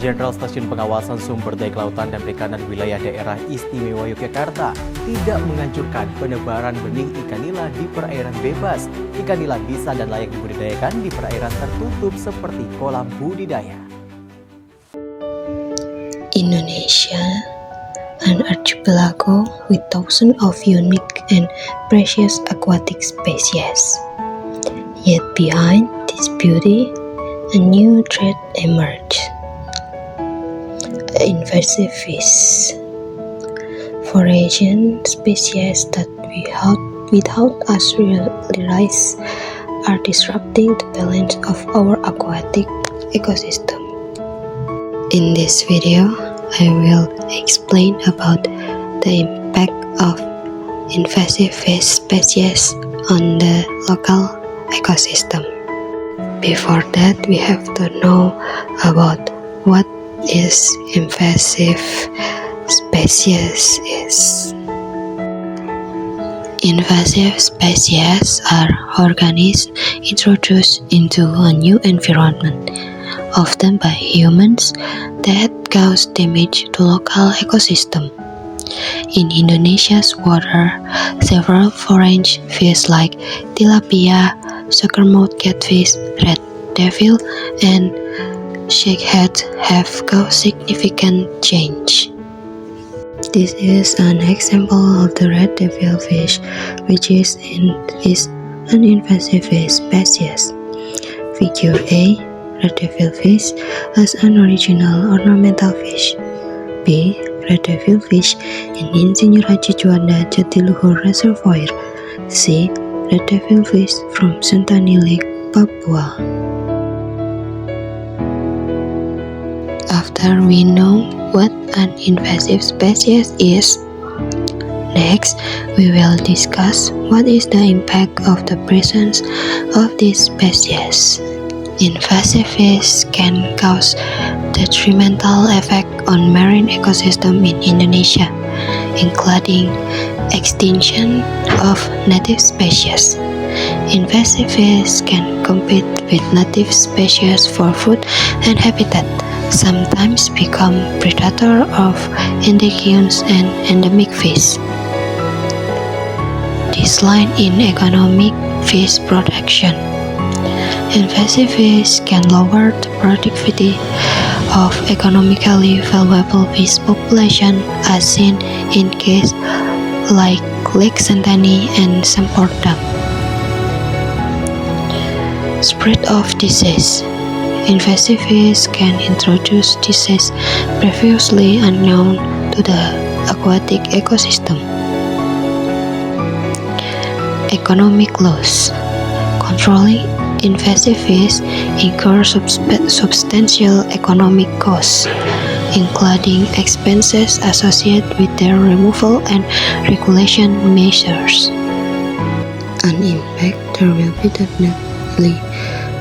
Jenderal Stasiun Pengawasan Sumber Daya Kelautan dan Perikanan Wilayah Daerah Istimewa Yogyakarta tidak menganjurkan penebaran benih ikan nila di perairan bebas. Ikan nila bisa dan layak dibudidayakan di perairan tertutup seperti kolam budidaya. Indonesia, an archipelago with thousands of unique and precious aquatic species. Yet behind this beauty, a new threat emerged: invasive fish. Foreign species that without us realize are disrupting the balance of our aquatic ecosystem. In this video, I will explain about the impact of invasive fish species on the local ecosystem. Before that, we have to know about what is invasive species is. Invasive species are organisms introduced into a new environment, often by humans, that cause damage to local ecosystem. In Indonesia's water, several foreign fish like tilapia, sugarmouth catfish, red devil, and shakehead have caused significant change. This is an example of the red devil fish, which is an invasive fish species. Figure A, red devil fish as an original ornamental fish. B, red devil fish in Insinyur Haji Juanda Jatiluhur Reservoir. C, red devil fish from Sentani Lake, Papua. After we know what an invasive species is, next we will discuss what is the impact of the presence of this species. Invasive fish can cause detrimental effect on marine ecosystem in Indonesia, including extinction of native species. Invasive fish can compete with native species for food and habitat, sometimes become predator of indigenous and endemic fish. Decline in economic fish production. Invasive fish can lower the productivity of economically valuable fish population, as seen in cases like Lake Sentani and Sempor Dam. Spread of disease. Invasive fish can introduce disease previously unknown to the aquatic ecosystem. Economic loss. Controlling invasive fish incurs substantial economic costs, including expenses associated with their removal and regulation measures. An impact, there will definitely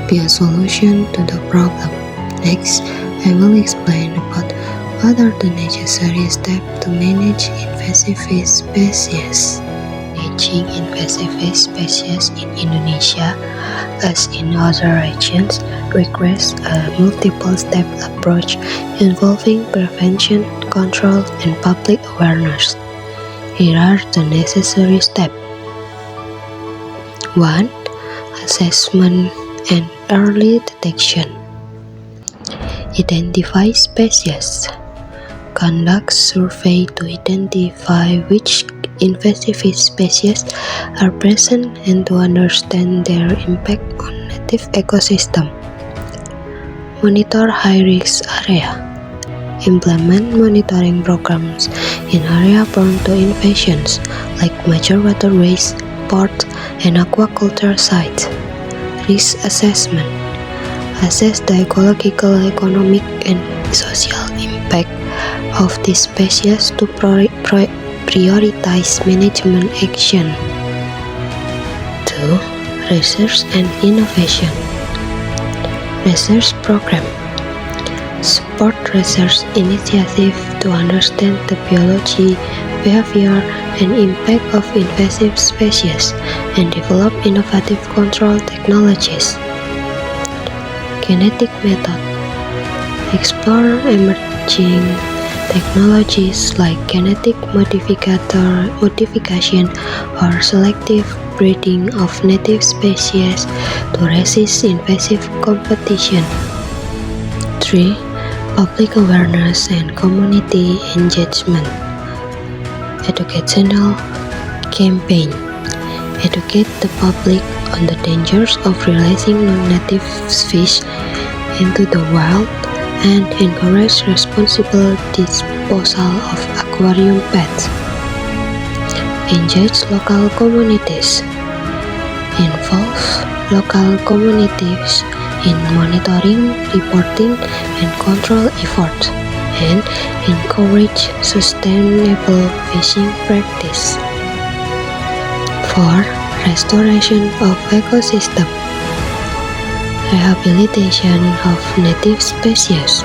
be a solution to the problem. Next, I will explain about what are the necessary steps to manage invasive fish species. Managing invasive fish species in Indonesia, as in other regions, requires a multiple-step approach involving prevention, control, and public awareness. Here are the necessary steps. 1. Assessment and early detection. Identify species. Conduct survey to identify which invasive fish species are present and to understand their impact on native ecosystem. Monitor high-risk area. Implement monitoring programs in area prone to invasions like major waterways, ports, and aquaculture sites. Risk assessment. Assess the ecological, economic, and social impact of these species to prioritize management action. 2. Research and innovation. Research program. Support research initiative to understand the biology, behavior, and impact of invasive species and develop innovative control technologies. Genetic method. explore emerging technologies like genetic modification or selective breeding of native species to resist invasive competition. 3. Public awareness and community engagement. Educational campaign. Educate the public on the dangers of releasing non-native fish into the wild and encourage responsible disposal of aquarium pets. Engage local communities. Involve local communities in monitoring, reporting, and control efforts, and encourage sustainable fishing practice. 4. Restoration of ecosystem. Rehabilitation of native species.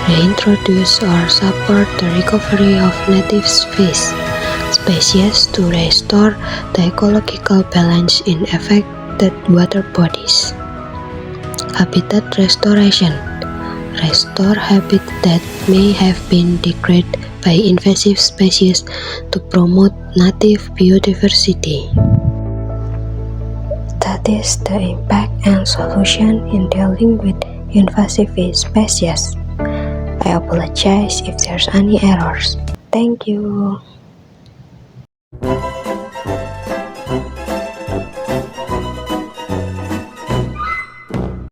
Reintroduce or support the recovery of native species to restore the ecological balance in affected water bodies. Habitat restoration. Restore habitat that may have been degraded by invasive species to promote native biodiversity. That is the impact and solution in dealing with invasive species. I apologize if there's any errors. Thank you.